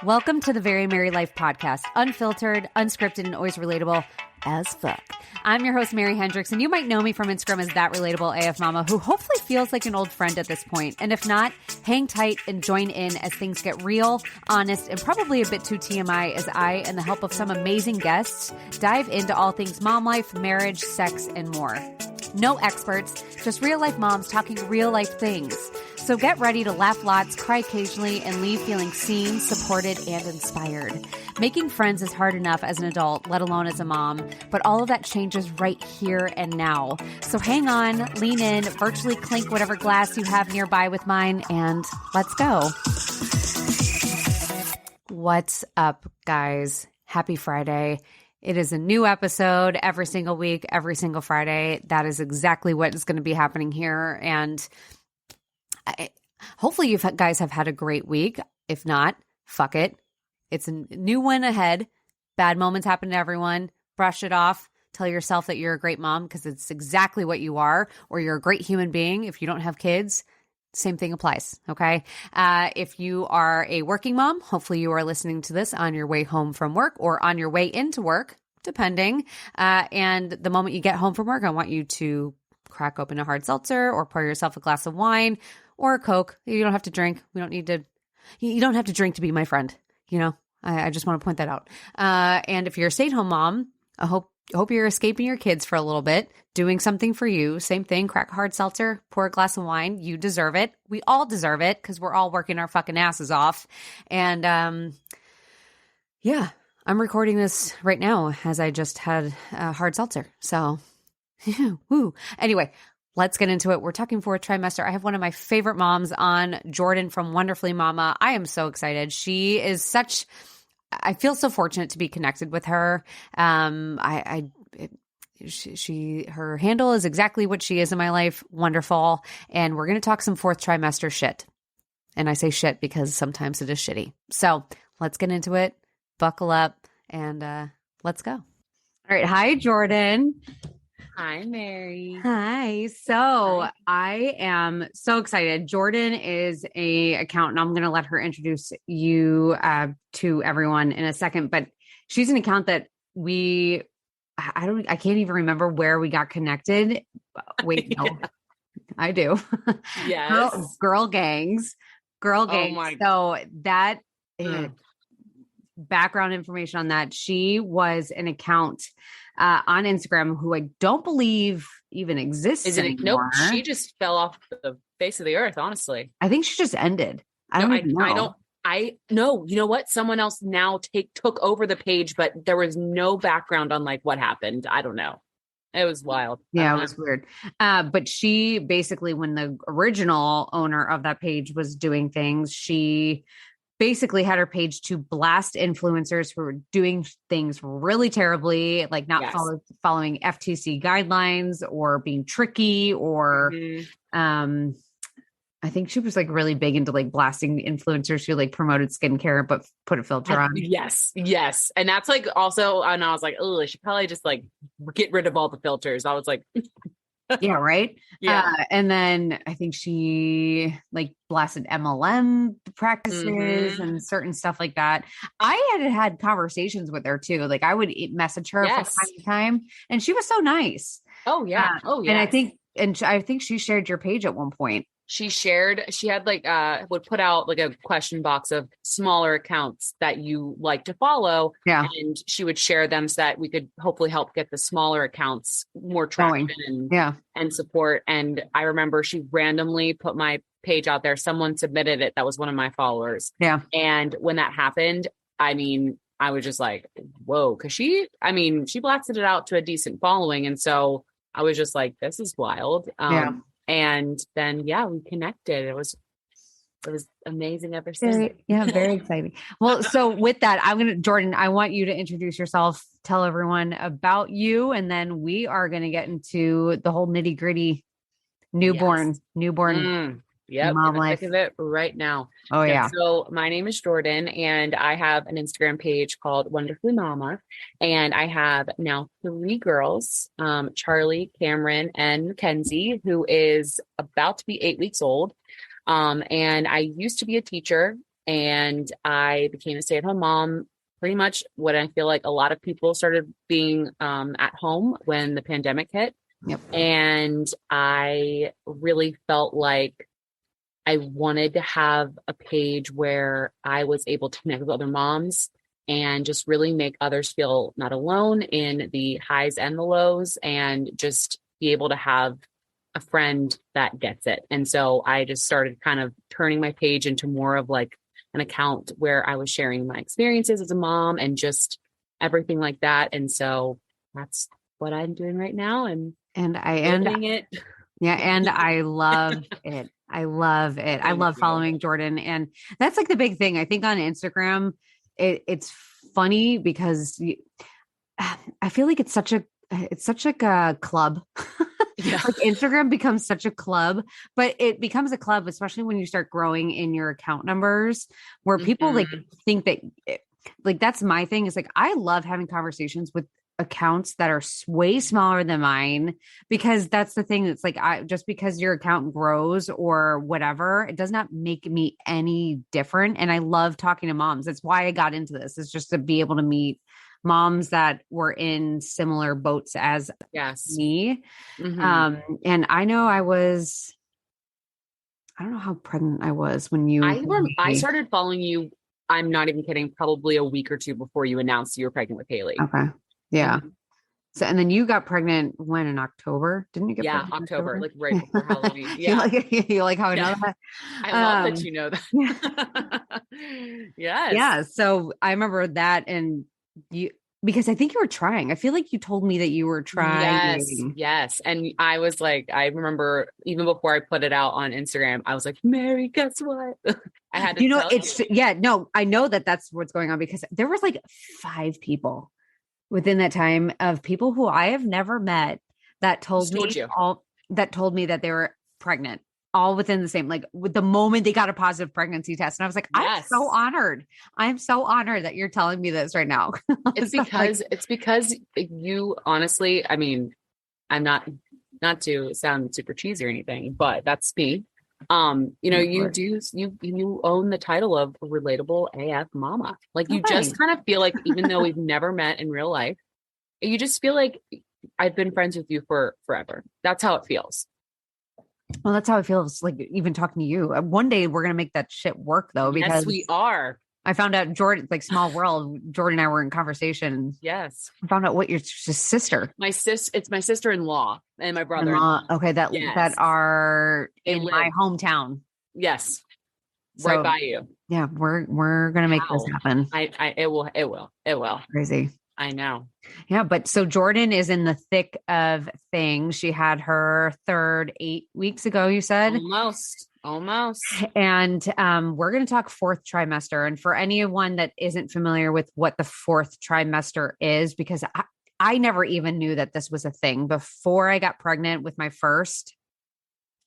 Welcome to the Very Merry Life podcast, unfiltered, unscripted, and always relatable as fuck. I'm your host, Mary Hendricks, and you might know me from Instagram as That Relatable AF Mama, who hopefully feels like an old friend at this point. And if not, hang tight and join in as things get real, honest, and probably a bit too TMI as I, and the help of some amazing guests, dive into all things mom life, marriage, sex, and more. No experts, just real life moms talking real life things. So get ready to laugh lots, cry occasionally, and leave feeling seen, supported, and inspired. Making friends is hard enough as an adult, let alone as a mom, but all of that changes right here and now. So hang on, lean in, virtually clink whatever glass you have nearby with mine, and let's go. What's up, guys? Happy Friday. It is a new episode every single week, every single Friday. That is exactly what is going to be happening here. And hopefully you guys have had a great week. If not, fuck it. It's a new one ahead. Bad moments happen to everyone. Brush it off. Tell yourself that you're a great mom because it's exactly what you are, or you're a great human being. If you don't have kids, same thing applies, okay? If you are a working mom, hopefully you are listening to this on your way home from work or on your way into work, depending. And the moment you get home from work, I want you to crack open a hard seltzer or pour yourself a glass of wine or a Coke. You don't have to drink. You don't have to drink to be my friend. You know, I just want to point that out. And if you're a stay-at-home mom, I hope you're escaping your kids for a little bit, doing something for you. Same thing, crack a hard seltzer, pour a glass of wine. You deserve it. We all deserve it because we're all working our fucking asses off. And yeah, I'm recording this right now as I just had a hard seltzer. So, woo. Anyway, let's get into it. We're talking for a trimester. I have one of my favorite moms on, Jordan from Wonderfully Mama. I am so excited. She is I feel so fortunate to be connected with her. Her handle is exactly what she is in my life. Wonderful. And we're going to talk some fourth trimester shit. And I say shit because sometimes it is shitty. So let's get into it. Buckle up and let's go. All right. Hi, Jordan. Hi, Mary. Hi. So I am so excited. Jordan is a accountant. I'm going to let her introduce you to everyone in a second, but she's an account that I can't even remember where we got connected. Wait, no, yeah. I do. Yes. Girl gangs. Oh my. So that background information on that, she was an account on Instagram who I don't believe even exists anymore. Nope. She just fell off the face of the earth, honestly. I think she just ended. I don't know. You know what? Someone else now took over the page, but there was no background on like what happened. I don't know. It was wild. Yeah, it was weird. But she basically, when the original owner of that page was doing things, she basically had her page to blast influencers who were doing things really terribly, like not following FTC guidelines or being tricky or, I think she was like really big into like blasting influencers who like promoted skincare, but put a filter on. Yes. And that's like also, and I was like, oh, I should probably just like get rid of all the filters. I was like, yeah. Right. Yeah. And then I think she like blasted MLM practices and certain stuff like that. I had conversations with her too. Like I would message her from time to time and she was so nice. Oh yeah. And I think she shared your page at one point. She had like, would put out like a question box of smaller accounts that you like to follow. Yeah. And she would share them so that we could hopefully help get the smaller accounts more traction and support. And I remember she randomly put my page out there. Someone submitted it. That was one of my followers. Yeah. And when that happened, I mean, I was just like, whoa, cause she blasted it out to a decent following. And so I was just like, this is wild. And then, we connected. It was amazing ever since. Very exciting. Well, so with that, Jordan, I want you to introduce yourself, tell everyone about you, and then we are going to get into the whole nitty gritty newborn. Yep. Mom life. Think of it right now. Oh yeah. So my name is Jordan and I have an Instagram page called Wonderfully Mama. And I have now 3 girls, Charlie, Cameron, and Mackenzie, who is about to be 8 weeks old. And I used to be a teacher and I became a stay-at-home mom. Pretty much what I feel like a lot of people started being at home when the pandemic hit. Yep. And I really felt like I wanted to have a page where I was able to connect with other moms and just really make others feel not alone in the highs and the lows, and just be able to have a friend that gets it. And so I just started kind of turning my page into more of like an account where I was sharing my experiences as a mom and just everything like that. And so that's what I'm doing right now. And it. Yeah. And I love it. I love it. I love following Jordan. And that's like the big thing. I think on Instagram, it's funny because I feel like it's such like a club. Yeah. Like Instagram becomes such a club, but it becomes a club, especially when you start growing in your account numbers, where people like think that like, that's my thing, is like, I love having conversations with accounts that are way smaller than mine, because that's the thing. That's like, just because your account grows or whatever, it does not make me any different. And I love talking to moms. That's why I got into this, is just to be able to meet moms that were in similar boats as me. And I know I don't know how pregnant I was when I started following you. I'm not even kidding. Probably a week or two before you announced you were pregnant with Haley. Okay. Yeah. So, and then you got pregnant when, in October? Didn't you get pregnant in October, like right before Halloween. Yeah. you like how I know that? I love that you know that. Yes. Yeah. So I remember that, and because I think you were trying. I feel like you told me that you were trying. Yes. And I was like, I remember even before I put it out on Instagram, I was like, Mary, guess what? I had to tell you. No, I know that that's what's going on, because there was like 5 people within that time, of people who I have never met, that told me that they were pregnant, all within the same, like, with the moment they got a positive pregnancy test. And I was like, I'm so honored. I'm so honored that you're telling me this right now. It's because you, honestly, I mean, I'm not to sound super cheesy or anything, but that's me. You own the title of relatable AF mama. Like, you just kind of feel like, even though we've never met in real life, you just feel like I've been friends with you for forever. That's how it feels. Well, that's how it feels, like, even talking to you. One day we're going to make that shit work, though, because yes, we are. I found out Jordan, like, small world, Jordan and I were in conversation. Yes. I found out what your sister. It's my sister-in-law and my brother. Okay. That are in my hometown. Yes. Right by you. Yeah. We're going to make this happen. It will. Crazy. I know. Yeah. But so Jordan is in the thick of things. She had her third 8 weeks ago, you said? Almost. And we're going to talk 4th trimester. And for anyone that isn't familiar with what the 4th trimester is, because I never even knew that this was a thing before I got pregnant with my first,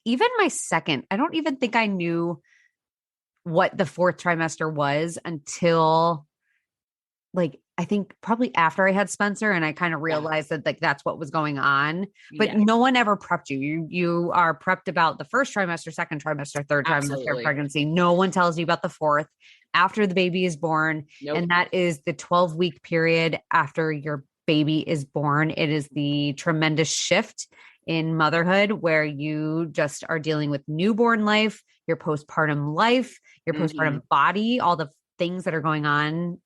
even my second. I don't even think I knew what the 4th trimester was until, like, I think probably after I had Spencer, and I kind of realized that, like, that's what was going on, but no one ever prepped you. You are prepped about the 1st trimester, 2nd trimester, 3rd trimester of pregnancy. No one tells you about the 4th after the baby is born. Nope. And that is the 12-week period after your baby is born. It is the tremendous shift in motherhood, where you just are dealing with newborn life, your postpartum life, your postpartum body, all the things that are going on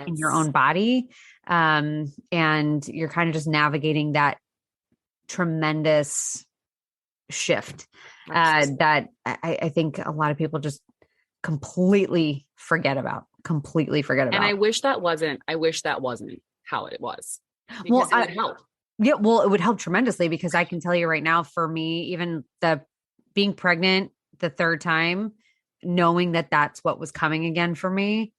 in your own body. And you're kind of just navigating that tremendous shift that I think a lot of people just completely forget about. And I wish that wasn't how it was. Well, it would help. Yeah, well, it would help tremendously, because I can tell you right now, for me, even being pregnant the 3rd time, knowing that that's what was coming again for me,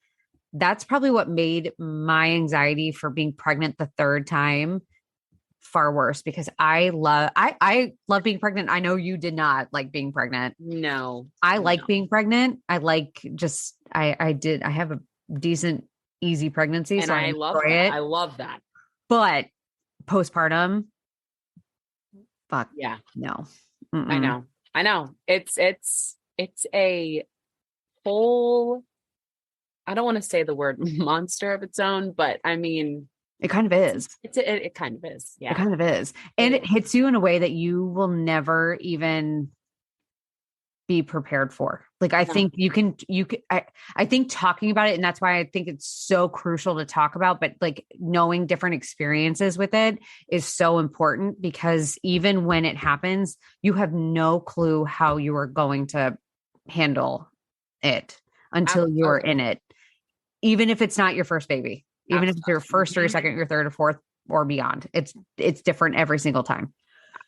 that's probably what made my anxiety for being pregnant the 3rd time far worse, because I love being pregnant. I know you did not like being pregnant. No, I like being pregnant. I like I have a decent, easy pregnancy. And so I love it. I love that. But postpartum, fuck yeah, no. I know. It's a whole I don't want to say the word monster of its own, but I mean, it kind of is. It kind of is. Yeah. It kind of is. And it hits you in a way that you will never even be prepared for. Like, I think I think talking about it, and that's why I think it's so crucial to talk about, but like knowing different experiences with it is so important, because even when it happens, you have no clue how you are going to handle it until you are in it. Even if it's not your first baby, even if it's your first or your second, your third or fourth or beyond, it's different every single time.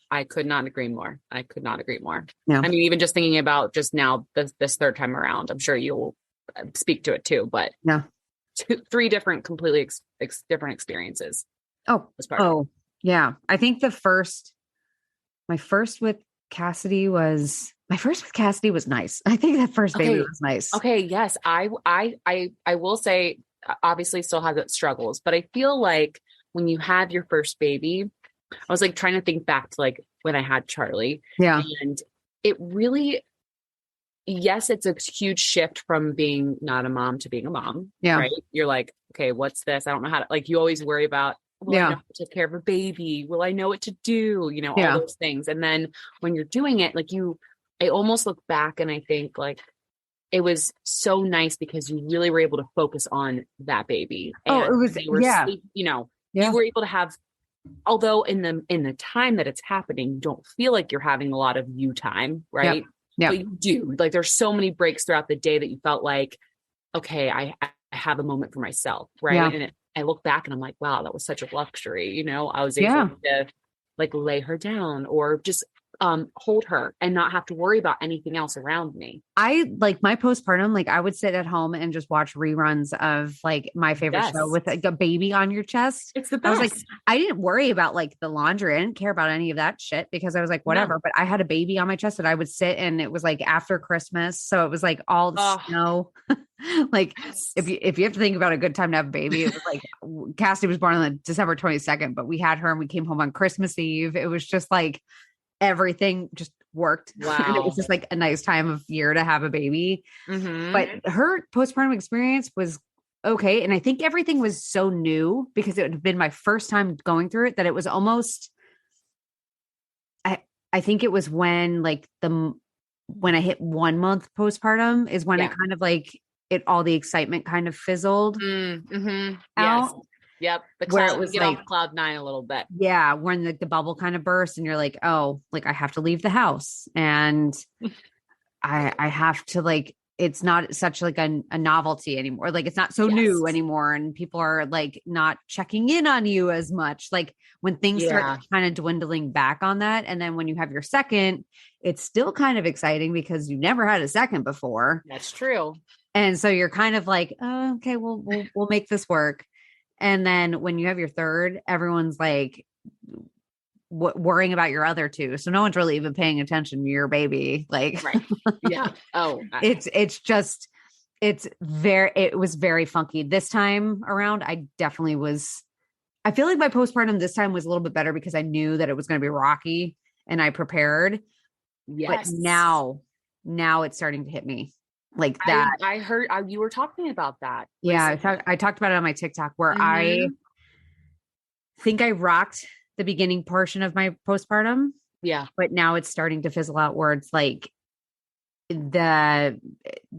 I could not agree more. Yeah. I mean, even just thinking about just now, this third time around, I'm sure you'll speak to it too, but yeah, 3 different, completely different experiences. Yeah. I think my first with Cassidy was nice. I think that first baby was nice. Okay. Yes. I will say, obviously still has its struggles, but I feel like when you have your first baby, I was like trying to think back to like when I had Charlie. Yeah. And it really, yes, it's a huge shift from being not a mom to being a mom. Yeah. Right. You're like, okay, what's this? I don't know how to, like, you always worry about, will I know how to take care of a baby? Will I know what to do? You know, all those things. And then when you're doing it, like I almost look back and I think like, it was so nice because you really were able to focus on that baby. And it was, you were able to have, although in the time that it's happening, you don't feel like you're having a lot of you time, right? Yeah. But you do. Like, there's so many breaks throughout the day that you felt like, okay, I have a moment for myself, right? Yeah. And I look back and I'm like, wow, that was such a luxury. You know, I was able to like lay her down or just hold her and not have to worry about anything else around me. I like my postpartum, like I would sit at home and just watch reruns of like my favorite show with like a baby on your chest. It's the best. I was like, I didn't worry about like the laundry. I didn't care about any of that shit because I was like, whatever. No. But I had a baby on my chest that I would sit, and it was like after Christmas. So it was like all the snow. Like if you have to think about a good time to have a baby, it was like Cassidy was born on December 22nd, but we had her and we came home on Christmas Eve. It was just like everything just worked. Wow. And it was just like a nice time of year to have a baby. Mm-hmm. But her postpartum experience was okay. And I think everything was so new because it had been my first time going through it that it was almost, I think it was when like when I hit 1 month postpartum is when I kind of like all the excitement kind of fizzled mm-hmm. out. Yes. Yep. Where it was get like off cloud 9 a little bit. Yeah. When the bubble kind of burst and you're like, oh, like I have to leave the house and I have to like, it's not such like a novelty anymore. Like it's not so new anymore. And people are like not checking in on you as much. Like when things start kind of dwindling back on that. And then when you have your second, it's still kind of exciting because you never had a second before. That's true. And so you're kind of like, oh, okay, we'll make this work. And then when you have your third, everyone's like worrying about your other two. So no one's really even paying attention to your baby. Like, right. Yeah. Oh, it was very funky this time around. I feel like my postpartum this time was a little bit better because I knew that it was going to be rocky and I prepared. Yes. But now it's starting to hit me. Like that. I heard you were talking about that. Yeah. I talked about it on my TikTok where I think I rocked the beginning portion of my postpartum. Yeah. But now it's starting to fizzle out where it's like the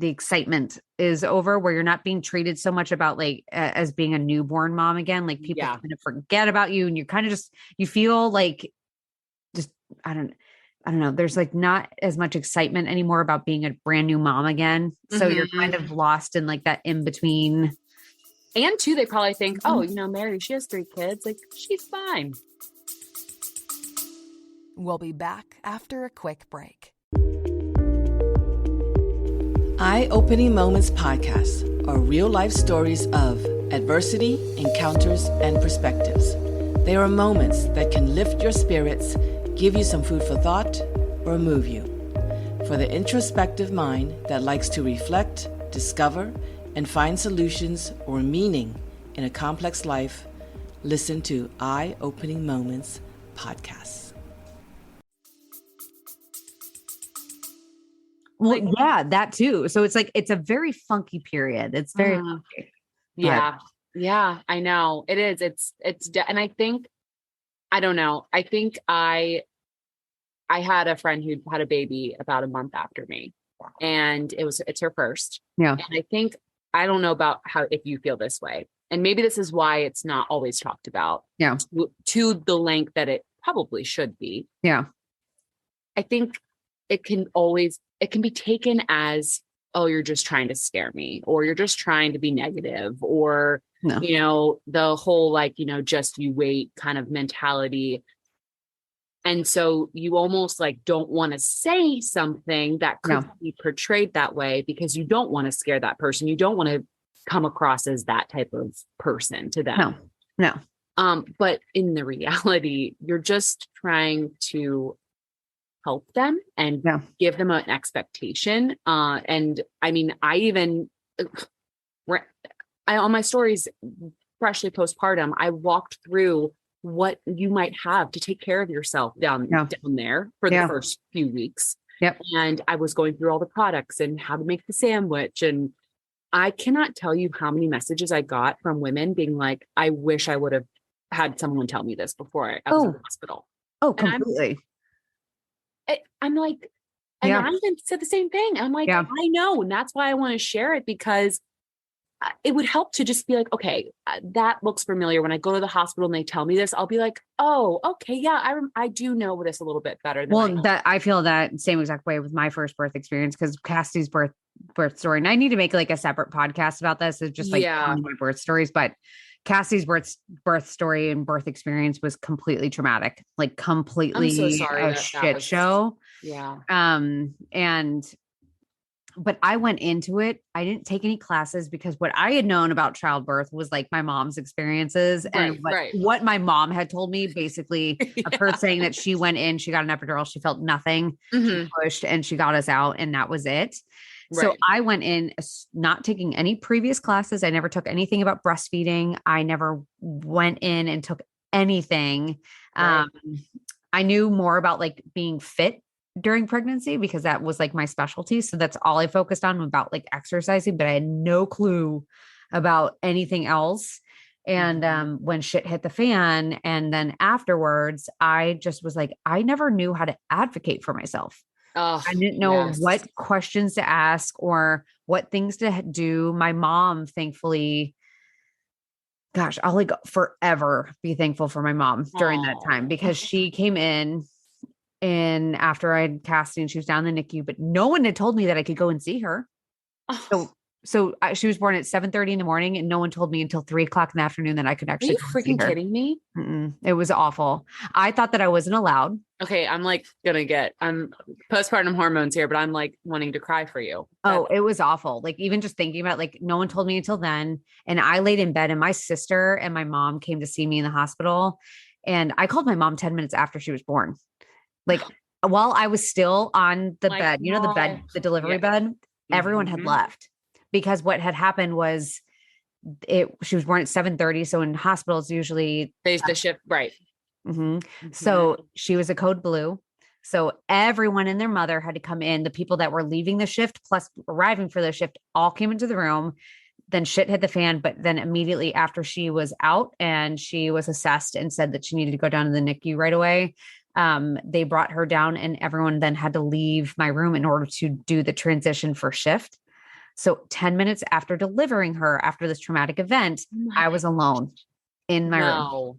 excitement is over, where you're not being treated so much about like as being a newborn mom again. Like people kind of forget about you and you're kind of just, you feel like just, I don't know. There's like not as much excitement anymore about being a brand new mom again. So you're kind of lost in like that in between. And too, they probably think, oh, you know, Mary, she has 3 kids. Like she's fine. We'll be back after a quick break. Eye-Opening Moments podcasts are real-life stories of adversity, encounters, and perspectives. They are moments that can lift your spirits, give you some food for thought, or move you. For the introspective mind that likes to reflect, discover, and find solutions or meaning in a complex life, listen to Eye-Opening Moments podcasts. Well, yeah, that too. So it's like, it's a very funky period. It's very funky. Yeah. Yeah, I know it is. And I think, I don't know. I think I had a friend who had a baby about a month after me, and it's her first. Yeah. And I think, I don't know about if you feel this way, and maybe this is why it's not always talked about. Yeah. To the length that it probably should be. Yeah. I think it can be taken as, oh, you're just trying to scare me, or you're just trying to be negative, or, the whole, like, just you wait kind of mentality. And so you almost like don't want to say something that could be portrayed that way, because you don't want to scare that person. You don't want to come across as that type of person to them. No. But in the reality, you're just trying to help them and give them an expectation. And I mean, on my stories, freshly postpartum, I walked through what you might have to take care of yourself down there for the first few weeks. Yep. And I was going through all the products and how to make the sandwich. And I cannot tell you how many messages I got from women being like, I wish I would have had someone tell me this before I was in the hospital. Oh, completely. I'm like, and I even said the same thing. I'm like, I know. And that's why I want to share it, because it would help to just be like, okay, that looks familiar. When I go to the hospital and they tell me this, I'll be like, oh, okay. Yeah. I do know this a little bit better. I feel that same exact way with my first birth experience, because Cassie's birth story, and I need to make like a separate podcast about this. It's just like my birth stories, but Cassie's birth story and birth experience was completely traumatic, like completely a shit show. Yeah. But I went into it. I didn't take any classes, because what I had known about childbirth was like my mom's experiences and what my mom had told me, basically of her saying that she went in, she got an epidural, she felt nothing, she pushed, and she got us out, and that was it. So I went in not taking any previous classes. I never took anything about breastfeeding. I never went in and took anything. I knew more about like being fit during pregnancy, because that was like my specialty. So that's all I focused on, about like exercising, but I had no clue about anything else. And when shit hit the fan, and then afterwards, I just was like, I never knew how to advocate for myself. Oh, I didn't know what questions to ask or what things to do. My mom, thankfully, gosh, I'll like forever be thankful for my mom during that time, because she came in and after I had casting, she was down in the NICU, but no one had told me that I could go and see her. So she was born at 7:30 in the morning, and no one told me until 3:00 in the afternoon that I could actually. Are you freaking kidding me? It was awful. I thought that I wasn't allowed. Okay. I'm like I'm postpartum hormones here, but I'm like wanting to cry for you. Oh, it was awful. Like even just thinking about, like, no one told me until then. And I laid in bed, and my sister and my mom came to see me in the hospital. And I called my mom 10 minutes after she was born. Like while I was still on the bed, the delivery bed, everyone had left, because what had happened was she was born at 7:30. So in hospitals, usually the shift. Right. So she was a code blue. So everyone and their mother had to come in. The people that were leaving the shift plus arriving for the shift all came into the room. Then shit hit the fan. But then immediately after she was out and she was assessed and said that she needed to go down to the NICU right away, they brought her down, and everyone then had to leave my room in order to do the transition for shift. So 10 minutes after delivering her, after this traumatic event, I was alone in my room,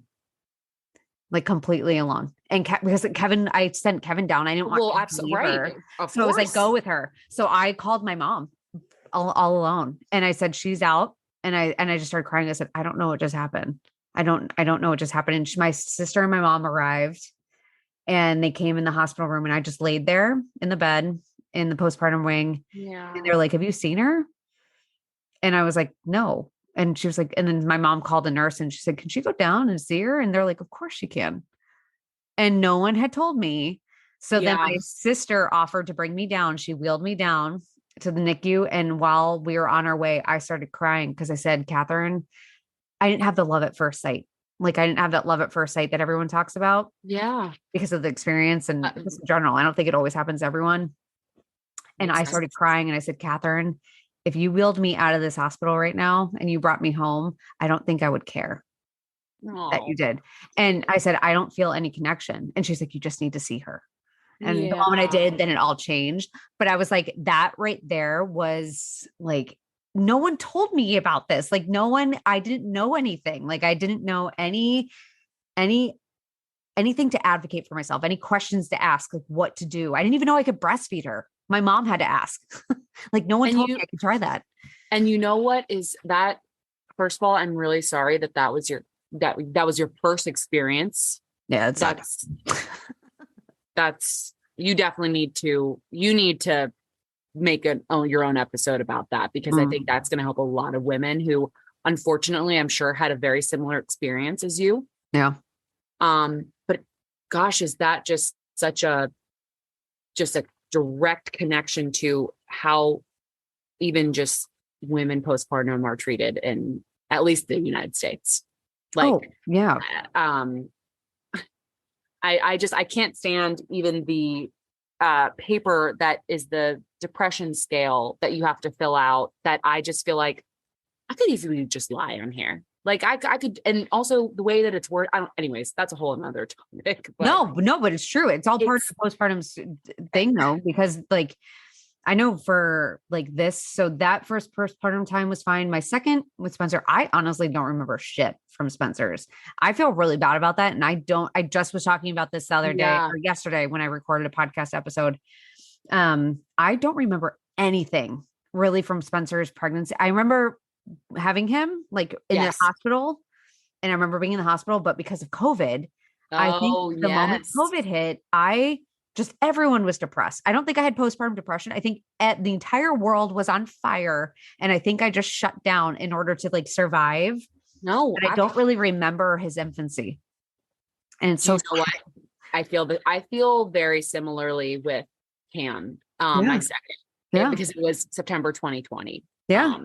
like completely alone. And because Kevin, I sent Kevin down. I didn't want to leave her. So I was like, go with her. So I called my mom all alone, and I said, she's out. And I just started crying. I said, I don't know what just happened. I don't know what just happened. And my sister and my mom arrived, and they came in the hospital room, and I just laid there in the bed in the postpartum wing. Yeah. And they're like, have you seen her? And I was like, no. And she was like, and then my mom called the nurse, and she said, can she go down and see her? And they're like, of course she can. And no one had told me. So then my sister offered to bring me down. She wheeled me down to the NICU. And while we were on our way, I started crying, because I said, Catherine, I didn't have the love at first sight. Like I didn't have that love at first sight that everyone talks about. Yeah. Because of the experience and just in general. I don't think it always happens to everyone. And I started crying and I said, Catherine, if you wheeled me out of this hospital right now and you brought me home, I don't think I would care that you did. And I said, I don't feel any connection. And she's like, you just need to see her. And the moment I did, then it all changed. But I was like, that right there was like, no one told me about this. Like I didn't know anything. Like I didn't know anything to advocate for myself, any questions to ask, like what to do. I didn't even know I could breastfeed her. My mom had to ask. Like no one told me I could try that. And you know what is that? First of all, I'm really sorry that was your first experience. Yeah, that's you definitely need to make your own episode about that, because I think that's going to help a lot of women who unfortunately I'm sure had a very similar experience as you. Yeah. But gosh, is that just a direct connection to how even just women postpartum are treated in at least the United States. Like, I can't stand even the paper that is the depression scale that you have to fill out, that I just feel like I could easily just lie on here. Like I could, and also the way that it's worded, anyways, that's a whole another topic. But but it's true. It's all part of the postpartum thing though, because like, I know for like this, so that first postpartum time was fine. My second with Spencer, I honestly don't remember shit from Spencer's. I feel really bad about that. And I just was talking about this the other day or yesterday when I recorded a podcast episode. I don't remember anything really from Spencer's pregnancy. I remember having him like in the hospital, and I remember being in the hospital, but because of COVID, I think the moment COVID hit, everyone was depressed. I don't think I had postpartum depression. I think the entire world was on fire. And I think I just shut down in order to like survive. No, but I don't really remember his infancy. And so I feel very similarly with Cam, my second, because it was September 2020. Yeah.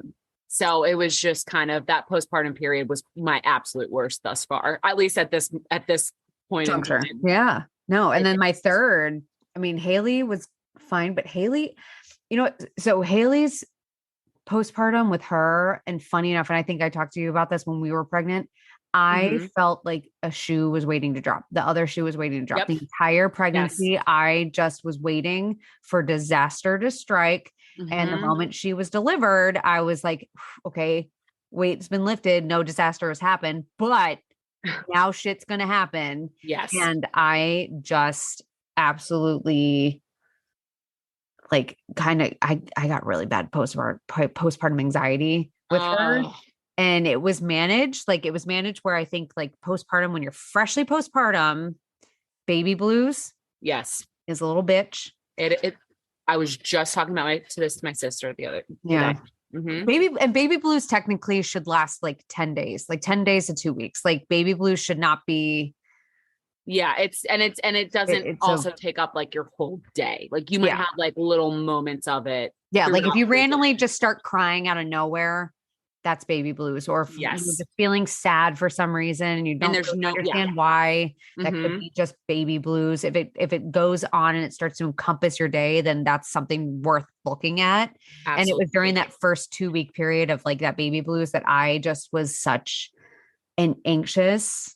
So it was just kind of that postpartum period was my absolute worst thus far, at least at this point in time. Yeah. No. And then my third, I mean, Haley was fine, but Haley, so Haley's postpartum with her, and funny enough, and I think I talked to you about this when we were pregnant, I felt like a shoe was waiting to drop. The other shoe was waiting to drop. The entire pregnancy, I just was waiting for disaster to strike. And the moment she was delivered, I was like, okay, weight's been lifted. No disaster has happened, but now shit's going to happen. Yes. And I just absolutely like I got really bad postpartum anxiety with her. And it was managed where I think like postpartum, when you're freshly postpartum, baby blues. Yes. Is a little bitch. I was just talking about to my sister the other day. Baby blues technically should last like 10 days, like 10 days to 2 weeks. Like baby blues should not be. Yeah. It doesn't also take up like your whole day. Like you might have like little moments of it. Yeah. Like if you randomly just start crying out of nowhere, that's baby blues. Or if you're just feeling sad for some reason and you don't understand why, that could be just baby blues. If it goes on and it starts to encompass your day, then that's something worth looking at. Absolutely. And it was during that first 2 week period of like that baby blues that I just was such an anxious,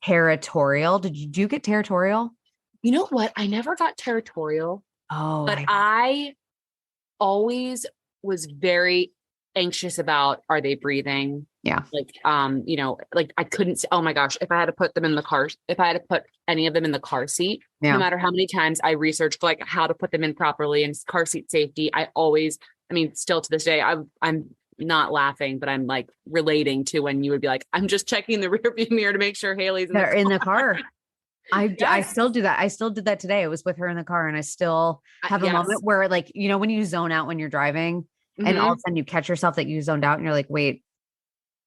territorial. Did you get territorial? You know what? I never got territorial. Oh, but I always was very anxious about, are they breathing? Yeah. Like, like I couldn't, oh my gosh, if I had to put any of them in the car seat, no matter how many times I researched like how to put them in properly and car seat safety, still to this day, I'm not laughing, but I'm like relating to when you would be like, I'm just checking the rear view mirror to make sure Haley's in the car. I still do that. I still did that today. I was with her in the car and I still have a moment where like, when you zone out when you're driving, and all of a sudden you catch yourself that you zoned out and you're like, wait,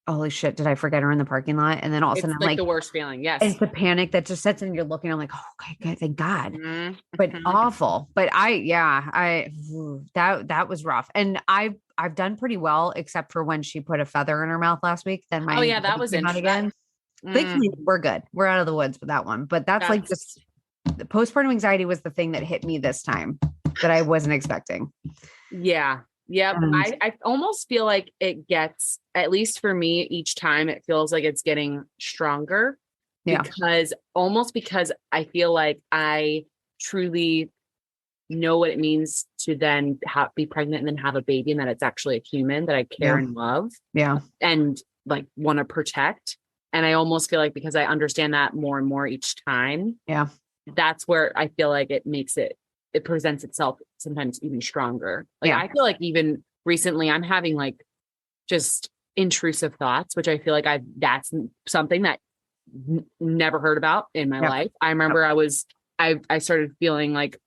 holy shit, did I forget her in the parking lot? And then all of a sudden I'm like the worst feeling. Yes. It's the panic that just sets in. You're looking, I'm like, oh, okay, good, thank God. But awful. But that was rough. And I've done pretty well, except for when she put a feather in her mouth last week. Then that was interesting. Thankfully, we're good. We're out of the woods with that one. But that's like just the postpartum anxiety was the thing that hit me this time. that I wasn't expecting. Yeah. Yep. I almost feel like it gets, at least for me, each time it feels like it's getting stronger. Yeah. Because I feel like I truly know what it means to then be pregnant and then have a baby, and that it's actually a human that I care and love. Yeah. And like want to protect. And I almost feel like because I understand that more and more each time. Yeah. That's where I feel like it presents itself sometimes even stronger. Like I feel like even recently I'm having like just intrusive thoughts, which I feel like that's something that never heard about in my life. I remember I started feeling like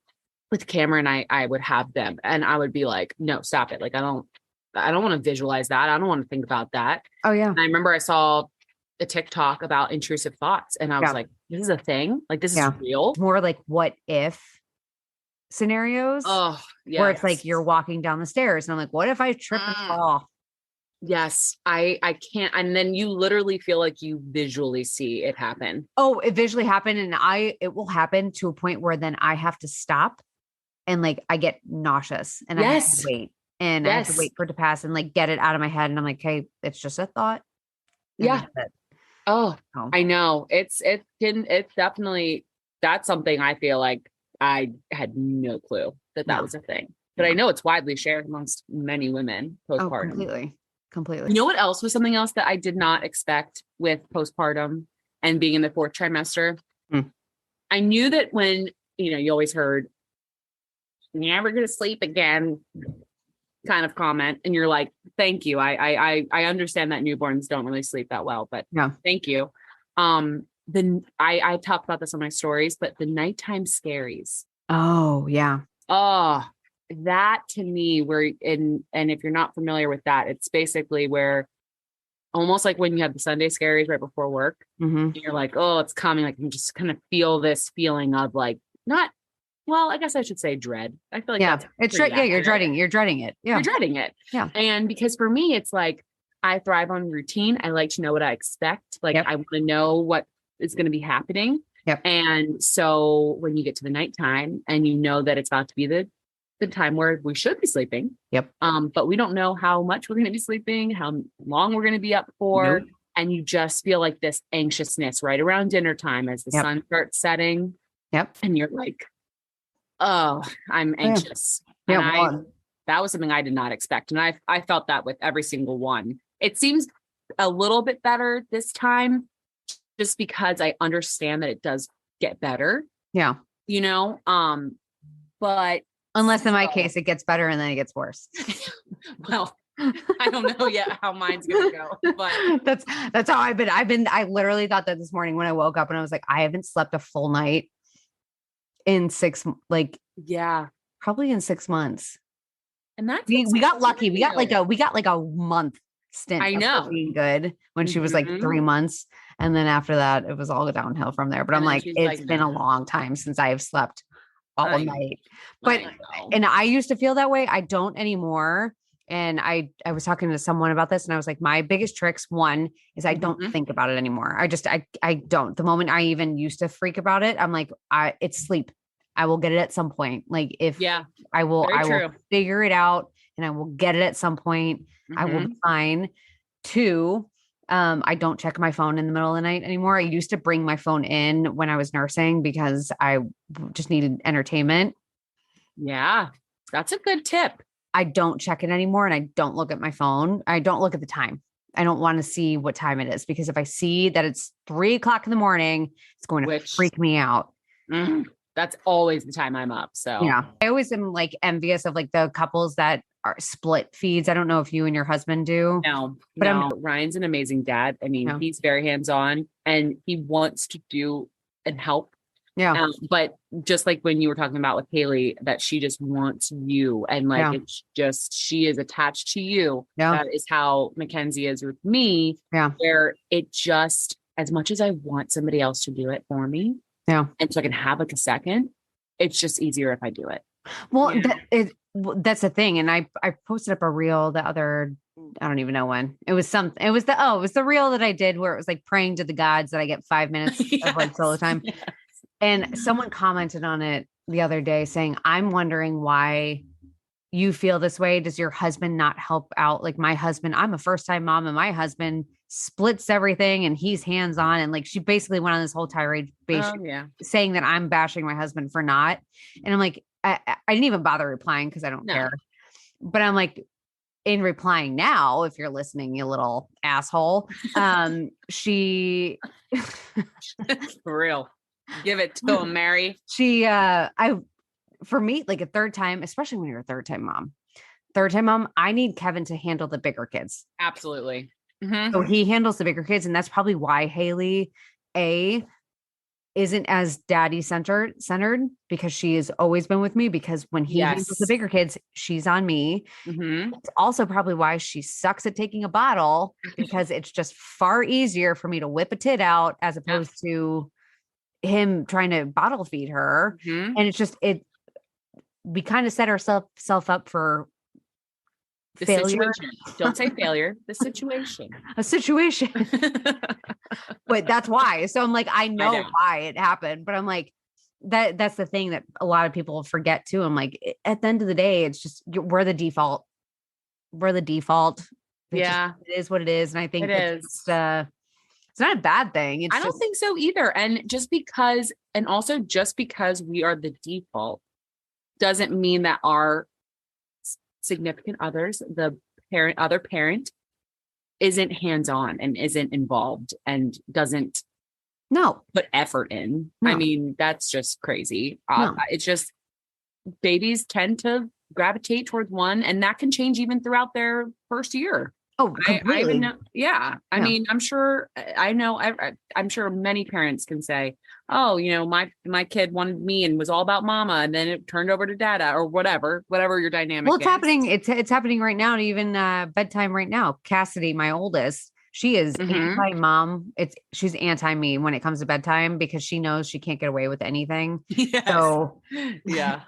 with Cameron, I would have them and I would be like, no, stop it. Like, I don't want to visualize that. I don't want to think about that. Oh yeah. And I remember I saw a TikTok about intrusive thoughts and I was like, this is a thing. Like, this is real. It's more like what if scenarios. Oh, yeah. Where it's like you're walking down the stairs and I'm like, what if I trip and fall? Yes, I can't. And then you literally feel like you visually see it happen. Oh, it visually happened. And it will happen to a point where then I have to stop and like, I get nauseous and I have to wait and I have to wait for it to pass and like, get it out of my head. And I'm like, hey, it's just a thought. Yeah. Oh, I know. It's definitely, that's something I feel like I had no clue that was a thing, but I know it's widely shared amongst many women postpartum. Oh, completely. You know what else was something else that I did not expect with postpartum and being in the 4th trimester? I knew that when, you always heard, you're never going to sleep again kind of comment. And you're like, thank you. I understand that newborns don't really sleep that well, but thank you. Then I talked about this on my stories, but the nighttime scaries. Oh yeah. Oh, that to me and if you're not familiar with that, it's basically where almost like when you have the Sunday scaries right before work, you're like, oh, it's coming. Like I'm just kind of feel this feeling of like, I guess I should say dread. I feel like that's it's right. Yeah. You're dreading it. Yeah. You're dreading it. Yeah. And because for me, it's like, I thrive on routine. I like to know what I expect. Like I want to know what is going to be happening. Yep. And so when you get to the nighttime and you know that it's about to be the time where we should be sleeping. Yep. But we don't know how much we're going to be sleeping, how long we're going to be up for. Nope. And you just feel like this anxiousness right around dinner time as the sun starts setting. Yep. And you're like, oh, I'm anxious. Yeah. And that was something I did not expect. And I felt that with every single one. It seems a little bit better this time just because I understand that it does get better. Yeah. But unless in my case, it gets better and then it gets worse. Well, I don't know yet how mine's going to go, but that's how I literally thought that this morning when I woke up and I was like, I haven't slept a full night in probably in 6 months. And that's we got lucky. We got like a month stint. I know. Of being good when she was like 3 months. And then after that, it was all downhill from there. But I'm like, it's been a long time since I have slept all night. But, and I used to feel that way. I don't anymore. And I was talking to someone about this and I was like, my biggest tricks, one is I don't think about it anymore. I don't. The moment I even used to freak about it, I'm like, it's sleep. I will get it at some point. Like I will figure it out and I will get it at some point. I will be fine. 2, I don't check my phone in the middle of the night anymore. I used to bring my phone in when I was nursing because I just needed entertainment. Yeah. That's a good tip. I don't check it anymore and I don't look at my phone. I don't look at the time. I don't want to see what time it is because if I see that it's 3:00 in the morning, it's going to freak me out. That's always the time I'm up. So yeah, I always am like envious of like the couples that are split feeds. I don't know if you and your husband do. No, Ryan's an amazing dad. I mean, he's very hands-on and he wants to do and help. Yeah. But just like when you were talking about with Haley, that she just wants you and like, it's just, she is attached to you. Yeah. That is how Mackenzie is with me. Yeah. Where it just, as much as I want somebody else to do it for me. Yeah. And so I can have like a second, it's just easier if I do it. Well, that's the thing. And I posted up a reel the other, I don't even know when it was it was the reel that I did where it was like praying to the gods that I get 5 minutes of like solo time. Yes. And someone commented on it the other day saying, I'm wondering why you feel this way. Does your husband not help out? Like my husband, I'm a first-time mom and my husband splits everything and he's hands-on. And like, she basically went on this whole tirade saying that I'm bashing my husband for not. And I'm like, I didn't even bother replying because I don't care. But I'm like, in replying now, if you're listening, you little asshole, she for real. Give it to him, Mary. For me, like a third time, especially when you're a third time mom, I need Kevin to handle the bigger kids. Absolutely. So he handles the bigger kids. And that's probably why Haley isn't as daddy centered because she has always been with me, because when he handles the bigger kids, she's on me. It's also probably why she sucks at taking a bottle, because it's just far easier for me to whip a tit out as opposed to him trying to bottle feed her. And it's just, we kind of set ourselves up for the failure. Situation. Don't say failure. The situation. A situation. But that's why. So I'm like, I know why it happened, but I'm like, that's the thing that a lot of people forget too. I'm like, at the end of the day, it's just, we're the default. It is what it is. And I think it's not a bad thing. I don't think so either. And just because we are the default doesn't mean that our significant others, the other parent, isn't hands-on and isn't involved and doesn't put effort in. I mean, that's just crazy. It's just babies tend to gravitate towards one, and that can change even throughout their first year. Oh, completely. I even know. Yeah. I mean, I'm sure many parents can say, oh, my kid wanted me and was all about mama, and then it turned over to dada, or whatever your dynamic is. Well, it's happening right now, to even bedtime right now. Cassidy, my oldest, she is anti-mom. She's anti-me when it comes to bedtime, because she knows she can't get away with anything. Yes. So, yeah.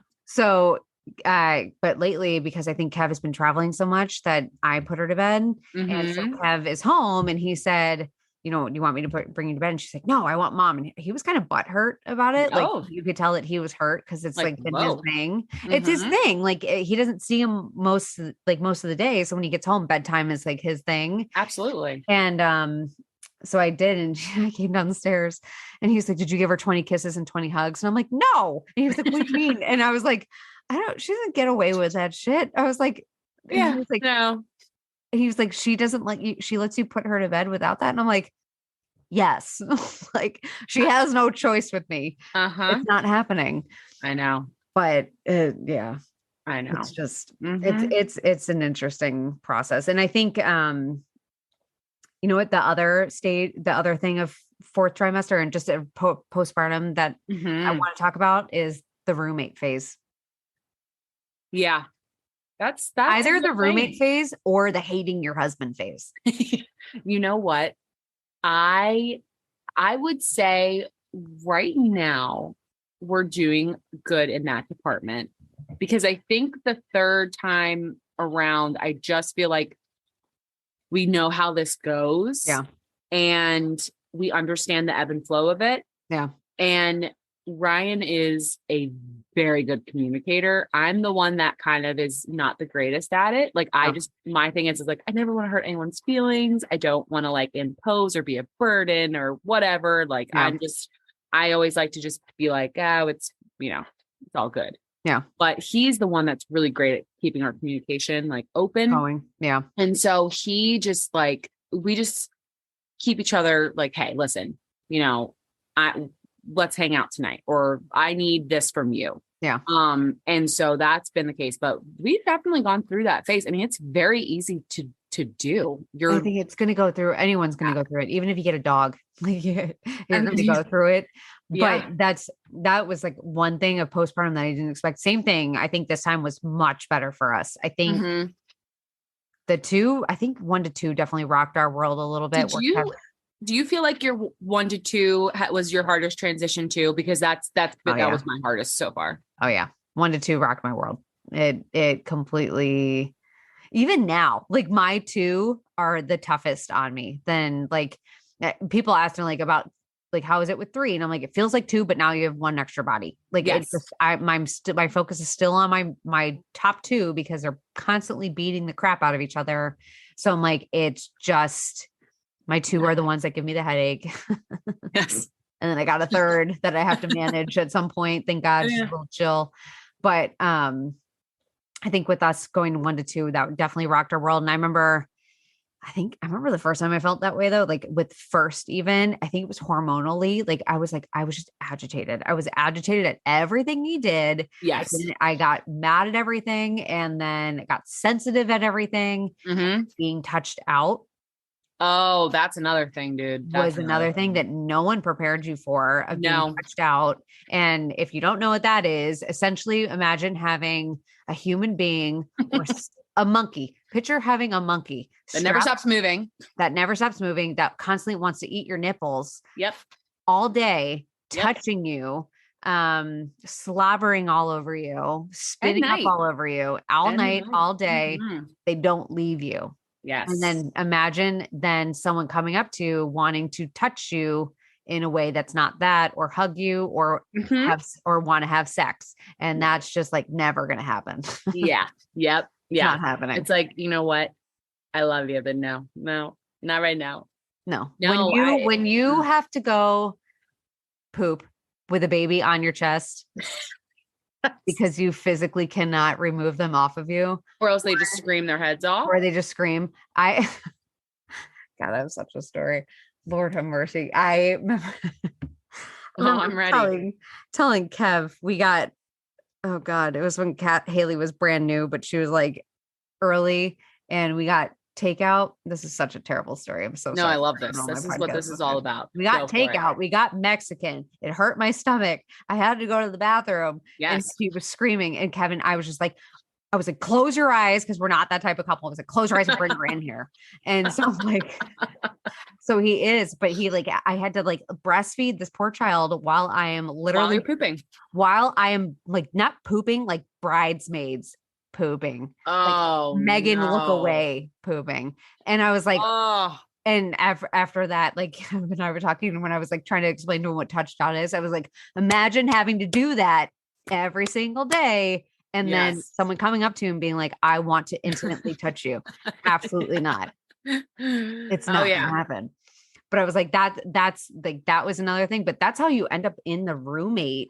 But lately, because I think Kev has been traveling so much, that I put her to bed. And so Kev is home, and he said, do you want me to bring you to bed? And she's like, no, I want mom. And he was kind of butthurt about it. Like you could tell that he was hurt, because it's like been his thing. It's his thing. Like he doesn't see him most of the day. So when he gets home, bedtime is like his thing. Absolutely. And, so I did, and I came down the stairs, and he was like, did you give her 20 kisses and 20 hugs? And I'm like, no. And he was like, what do you mean? And I was like, she doesn't get away with that shit. I was like, yeah, he was like, no. And he was like, she doesn't let you, she lets you put her to bed without that. And I'm like, yes. Like she has no choice with me. It's not happening. I know. But yeah, I know. It's just, it's an interesting process. And I think, you know what, the other thing of fourth trimester and just a postpartum that I want to talk about is the roommate phase. Yeah. That's either the roommate phase or the hating your husband phase. You know what? I would say right now we're doing good in that department, because I think the third time around, I just feel like we know how this goes. Yeah. And we understand the ebb and flow of it. Yeah. And Ryan is a very good communicator. I'm the one that kind of is not the greatest at it. Like my thing is like, I never want to hurt anyone's feelings. I don't want to like impose or be a burden or whatever. Like I always like to just be like, oh, it's all good. Yeah. But he's the one that's really great at keeping our communication like open. Going. Yeah. And so he just like, we just keep each other like, hey, listen, let's hang out tonight, or I need this from you. Yeah. And so that's been the case, but we've definitely gone through that phase. I mean, it's very easy to do. I think it's going to go through, anyone's going to go through it. Even if you get a dog, like you're going to go through it. But that was like one thing of postpartum that I didn't expect. Same thing. I think this time was much better for us. I think I think 1 to 2 definitely rocked our world a little bit. Do you feel like your 1 to 2 was your hardest transition too? Because that was my hardest so far. Oh yeah. 1 to 2 rocked my world. It completely, even now, like my 2 are the toughest on me. Then like people ask me like about like, how is it with 3? And I'm like, it feels like 2, but now you have 1 extra body. Like, Yes. it's just, my focus is still on my top 2 because they're constantly beating the crap out of each other. So I'm like, it's just, my 2 are the ones that give me the headache. Yes. And then I got a 3rd that I have to manage at some point. Thank God, she's a little chill. But I think with us going 1 to 2, that definitely rocked our world. And I remember the first time I felt that way though, like with first, even, I think it was hormonally, like I was just agitated. I was agitated at everything he did. Yes. I got mad at everything, and then got sensitive at everything. Being touched out. Oh, that's another thing, dude. Was another thing that no one prepared you for, of being touched out. And if you don't know what that is, essentially imagine having a human being or a monkey. Picture having a monkey that never stops moving, that constantly wants to eat your nipples. Yep. All day, touching you, slobbering all over you, spitting up all over you, all night, all day. They don't leave you. Yes. And then imagine someone coming up to you, wanting to touch you in a way that's not that, or hug you, or want to have sex. And that's just like never going to happen. Yeah. Yep. Yeah. Not happening. It's like, you know what? I love you, but no, not right now. No. When you have to go poop with a baby on your chest because you physically cannot remove them off of you, or else they just scream their heads off, God, that was such a story. Lord have mercy. I remember I'm ready. Telling Kev, we got, oh God, it was when Haley was brand new, but she was like early, and we got takeout. This is such a terrible story. I'm so sorry. No, I love this. This is what this is all about. We got takeout. We got Mexican. It hurt my stomach. I had to go to the bathroom. Yes. And he was screaming. And Kevin, I was like, close your eyes, because we're not that type of couple. I was like, close your eyes and bring her in here. And so so he is, but I had to breastfeed this poor child while I am literally while you're pooping, while I am not pooping, like bridesmaids pooping. Oh, Megan, look away pooping. And I was like, and after that, Kevin and I were talking, when I was trying to explain to him what touchdown is, I was like, imagine having to do that every single day. And then someone coming up to him being like, I want to intimately touch you. Absolutely not. It's not going to happen. But I was like, that was another thing. But that's how you end up in the roommate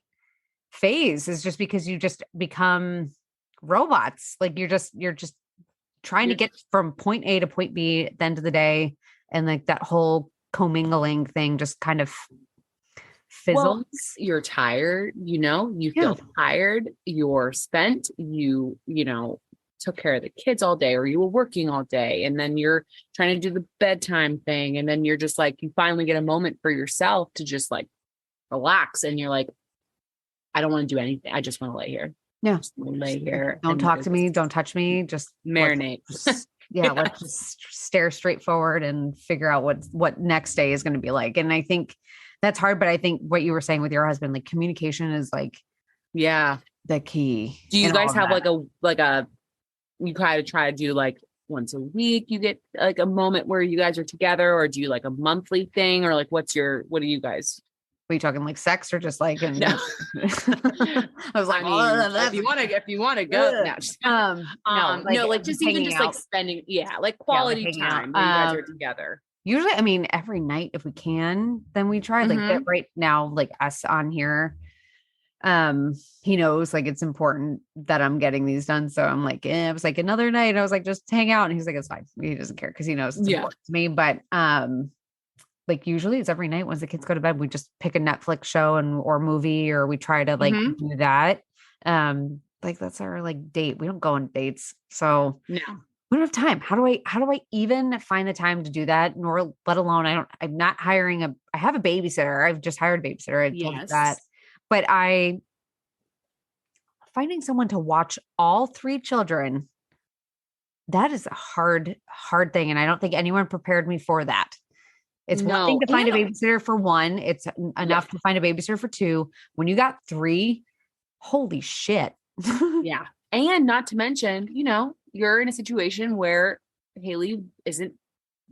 phase, is just because you just become robots. Like you're just trying to get from point A to point B at the end of the day. And that whole commingling thing just kind of fizzles. Well, you're tired, you feel tired, you're spent, you took care of the kids all day, or you were working all day, and then you're trying to do the bedtime thing. And then you're just you finally get a moment for yourself to just relax. And you're like, I don't want to do anything. I just want to lay here. Yeah. Just lay here. Don't talk to me. Don't touch me. Just marinate. Let's just stare straight forward and figure out what next day is going to be like. And I think that's hard, but I think what you were saying with your husband, communication is the key. Do you guys have you kind of try to do once a week, you get a moment where you guys are together, or do you a monthly thing, or what do you guys? Are you talking sex, or just No. I was like, if you want to go, no, just even just spending, quality time when you guys are together. Usually, every night if we can, then we try. Right now, us on here, he knows it's important that I'm getting these done. So I'm it was another night. I was just hang out, and he's like, it's fine. He doesn't care because he knows it's important to me. But usually it's every night once the kids go to bed, we just pick a Netflix show or movie, or we try to do that. That's our date. We don't go on dates. So no. We don't have time. How do I even find the time to do that? Nor let alone, I'm not hiring I have a babysitter. I've just hired a babysitter. I told you that, but finding someone to watch all 3 children, that is a hard thing. And I don't think anyone prepared me for that. It's one thing to find a babysitter for 1. It's enough to find a babysitter for 2. When you got 3, holy shit. Yeah. And not to mention, you're in a situation where Haley isn't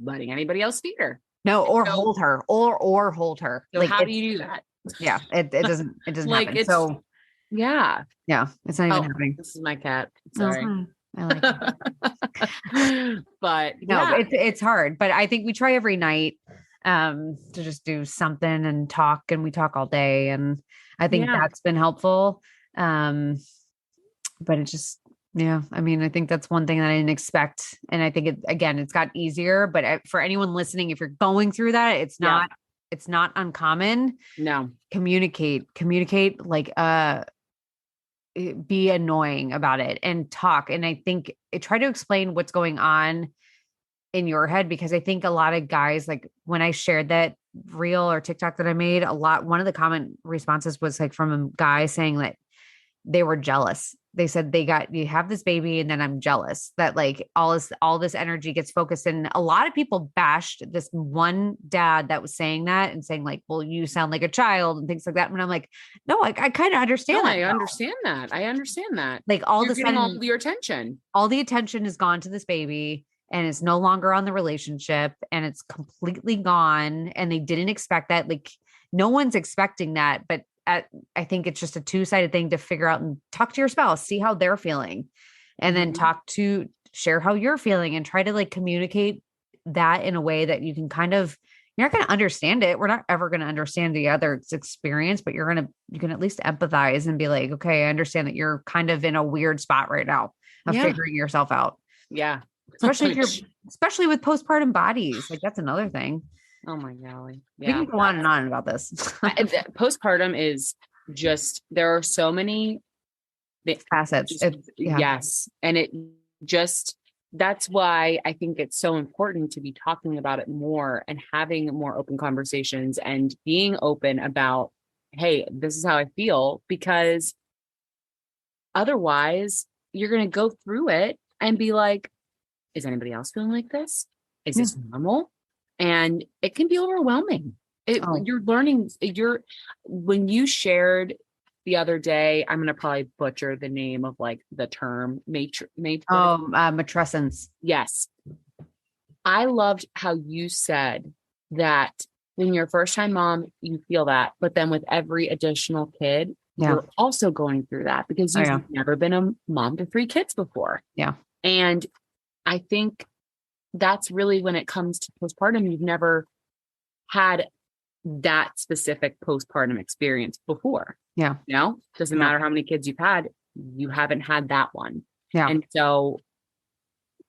letting anybody else feed her. No, or hold her or hold her. So how do you do that? Yeah. It doesn't Like happen. it's, So yeah. It's not even happening. This is my cat. Oh, Sorry. hi. I like it. But No, yeah. it's hard, but I think we try every night to just do something and talk, and we talk all day, and I think that's been helpful. But it just, I mean, I think that's one thing that I didn't expect. And I think it's got easier, but for anyone listening, if you're going through that, it's not uncommon. No. Communicate, like, be annoying about it and talk. And I think try to explain what's going on in your head, because I think a lot of guys, like when I shared that reel or TikTok that I made, one of the comment responses was like from a guy saying that they were jealous. They said you have this baby, and then I'm jealous that like all this energy gets focused. And a lot of people bashed this one dad that was saying that and saying like, well, you sound like a child and things like that. And I'm like, no, I kind of understand that. I understand that. Like You're getting all your attention. All the attention is gone to this baby, and it's no longer on the relationship, and it's completely gone. And they didn't expect that. Like no one's expecting that, but I think it's just a two-sided thing to figure out and talk to your spouse, see how they're feeling, and then share how you're feeling, and try to like communicate that in a way that you can you're not going to understand it. We're not ever going to understand the other's experience, but you can at least empathize and be like, okay, I understand that you're kind of in a weird spot right now of figuring yourself out. Yeah. Especially with postpartum bodies. Like that's another thing. Oh my golly. Yeah. We can go on and on about this. Postpartum is just, there are so many facets. Yes. And that's why I think it's so important to be talking about it more and having more open conversations and being open about, hey, this is how I feel, because otherwise you're going to go through it and be like, is anybody else feeling like this? Is this normal? And it can be overwhelming. You're learning, when you shared the other day, I'm going to probably butcher the name of like the term matrescence. Yes. I loved how you said that when you're a first time mom, you feel that, but then with every additional kid, you're also going through that because you've never been a mom to 3 kids before. Yeah. And I think that's really when it comes to postpartum, you've never had that specific postpartum experience before. Yeah. Doesn't matter how many kids you've had, you haven't had that one. Yeah. And so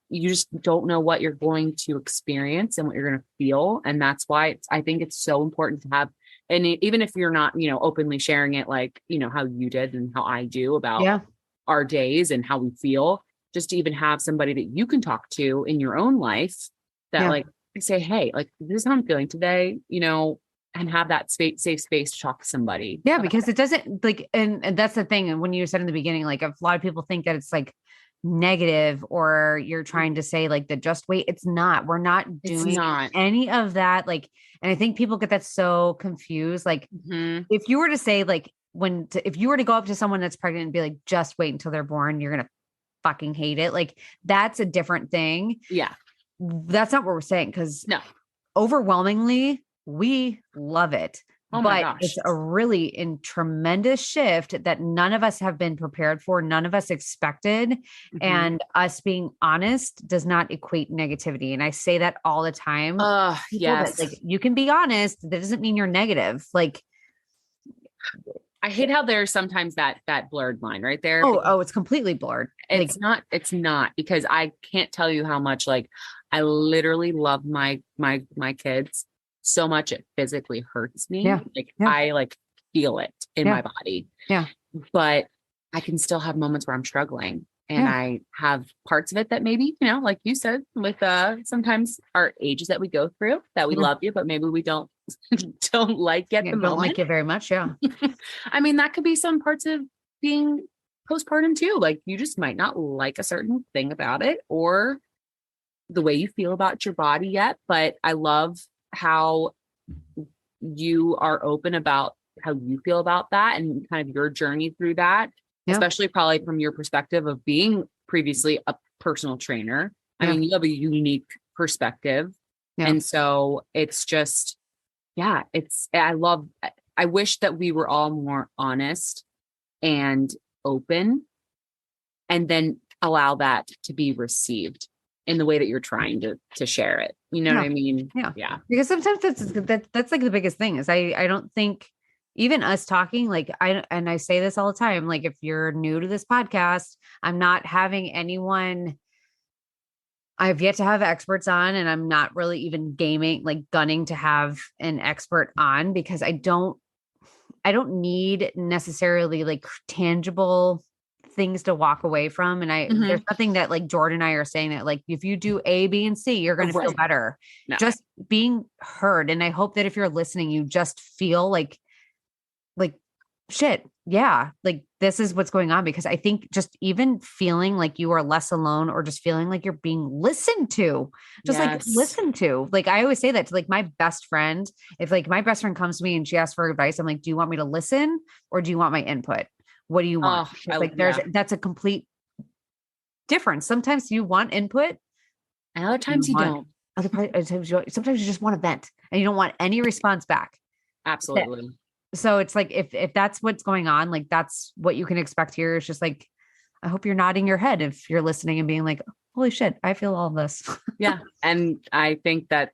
you just don't know what you're going to experience and what you're going to feel. And that's why I think it's so important to have, and even if you're not, openly sharing it, like, how you did and how I do about our days and how we feel, just to even have somebody that you can talk to in your own life that like say, hey, like this is how I'm feeling today, and have that safe space to talk to somebody. Yeah. Because it doesn't like, and that's the thing. And when you said in the beginning, like a lot of people think that it's like negative or you're trying to say like the just wait. It's not, we're not doing any of that. Like, and I think people get that so confused. Like if you were to say like, if you were to go up to someone that's pregnant and be like, just wait until they're born, you're going to fucking hate it. Like that's a different thing. Yeah. That's not what we're saying. Cause overwhelmingly we love it, but it's a really tremendous shift that none of us have been prepared for. None of us expected. And us being honest does not equate negativity. And I say that all the time. Yes. Like you can be honest. That doesn't mean you're negative. Like, I hate how there's sometimes that blurred line right there. Oh, it's completely blurred. It's not because I can't tell you how much, like, I literally love my kids so much. It physically hurts me. Yeah. I like feel it in my body. Yeah. But I can still have moments where I'm struggling, and I have parts of it that maybe, like you said, with sometimes our ages that we go through that we love you, but maybe we don't like at the moment. Don't like it very much. Yeah. I mean, that could be some parts of being postpartum too. Like you just might not like a certain thing about it or the way you feel about your body yet. But I love how you are open about how you feel about that and kind of your journey through that, especially probably from your perspective of being previously a personal trainer. I mean, you have a unique perspective Yeah. And so it's just, I wish that we were all more honest and open, and then allow that to be received in the way that you're trying to share it. You know what I mean? Yeah. Because sometimes that's like the biggest thing is I don't think even us talking, like I say this all the time, like if you're new to this podcast, I'm not having anyone, I've yet to have experts on, and I'm not really even gunning to have an expert on, because I don't need necessarily like tangible things to walk away from. And there's nothing that like Jordan and I are saying that like, if you do A, B, and C, you're going to feel better. No. Just being heard. And I hope that if you're listening, you just feel like shit. Yeah. Like this is what's going on, because I think just even feeling like you are less alone, or just feeling like you're being listened to, like listen to, like, I always say that to like my best friend. If like my best friend comes to me and she asks for advice, I'm like, do you want me to listen or do you want my input? What do you want? That's a complete difference. Sometimes you want input, and other times you don't. Sometimes you just want to vent and you don't want any response back. Absolutely. So it's like, if that's what's going on, like that's what you can expect here. It's just like, I hope you're nodding your head if you're listening and being like, holy shit, I feel all this. Yeah. And I think that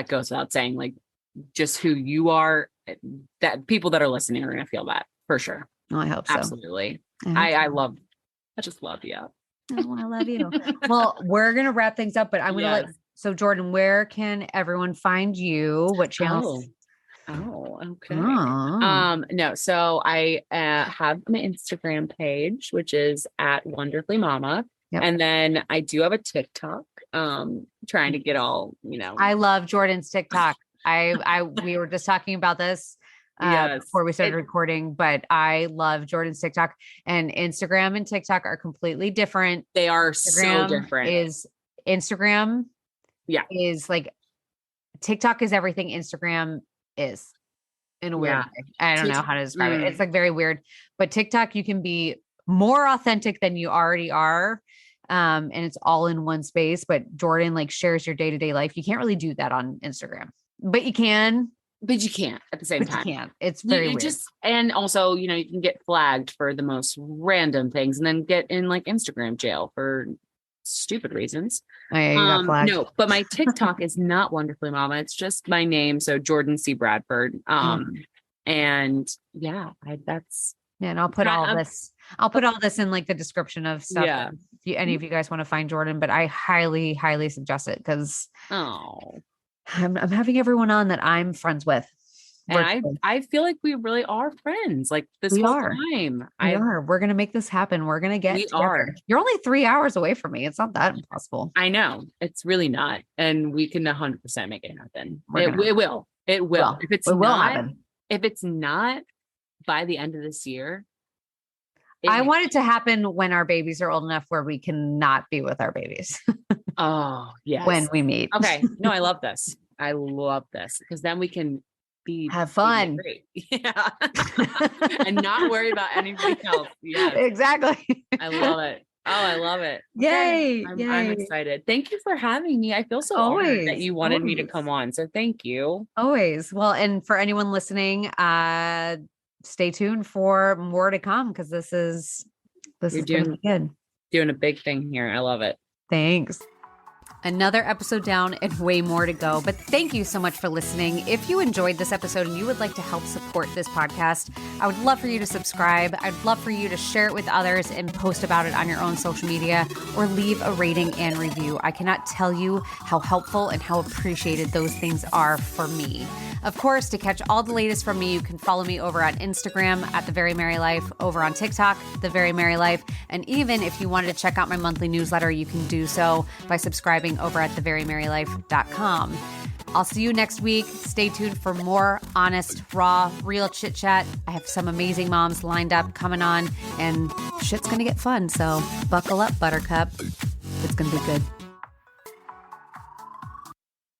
goes without saying, like just who you are, that people that are listening are going to feel that for sure. Oh, I hope so. Absolutely. I just love you. Oh, I love you. Well, we're going to wrap things up, but I'm going to so Jordan, where can everyone find you? What channels? Oh, okay. No, so I have my Instagram page, which is at Wonderfully Mama. Yep. And then I do have a TikTok, trying to get all, I love Jordan's TikTok. We were just talking about this before we started recording, but I love Jordan's TikTok. And Instagram and TikTok are completely different. They are so different. Instagram is like, TikTok is everything Instagram is in a weird way. I don't know how to describe it. It's like very weird, but TikTok, you can be more authentic than you already are. And it's all in one space, but Jordan like shares your day-to-day life. You can't really do that on Instagram, but you can. But you can't at the same time. You can't. It's very weird. And also, you can get flagged for the most random things and then get in like Instagram jail for stupid reasons. Oh, yeah, you got flagged. No, but my TikTok is not Wonderfully Mama. It's just my name. So Jordan C. Bradford. And and I'll put all this. I'll put all this in like the description of stuff. Yeah. If any of you guys want to find Jordan, but I highly, highly suggest it, because I'm having everyone on that I'm friends with. And I feel like we really are friends. Like this whole time. We are. We're going to make this happen. We're going to get together. You're only 3 hours away from me. It's not that impossible. I know. It's really not. And we can 100% make it happen. It will. It will. If it's happen. If it's not by the end of this year. I want it to happen when our babies are old enough where we cannot be with our babies. Oh, yes. When we meet. Okay. No, I love this. I love this, because then we can have fun. Yeah. And not worry about anything else. Yes. Exactly. I love it. Oh, I love it. Yay. Okay. I'm excited. Thank you for having me. I feel so honored that you wanted me to come on. So thank you. Always. Well, and for anyone listening, stay tuned for more to come, because this is doing good. Doing a big thing here. I love it. Thanks. Another episode down and way more to go. But thank you so much for listening. If you enjoyed this episode and you would like to help support this podcast, I would love for you to subscribe. I'd love for you to share it with others and post about it on your own social media, or leave a rating and review. I cannot tell you how helpful and how appreciated those things are for me. Of course, to catch all the latest from me, you can follow me over on Instagram at The Very Merry Life, over on TikTok, The Very Merry Life. And even if you wanted to check out my monthly newsletter, you can do so by subscribing over at theverymerrylife.com. I'll see you next week. Stay tuned for more honest, raw, real chit chat. I have some amazing moms lined up coming on, and shit's going to get fun. So buckle up, Buttercup. It's going to be good.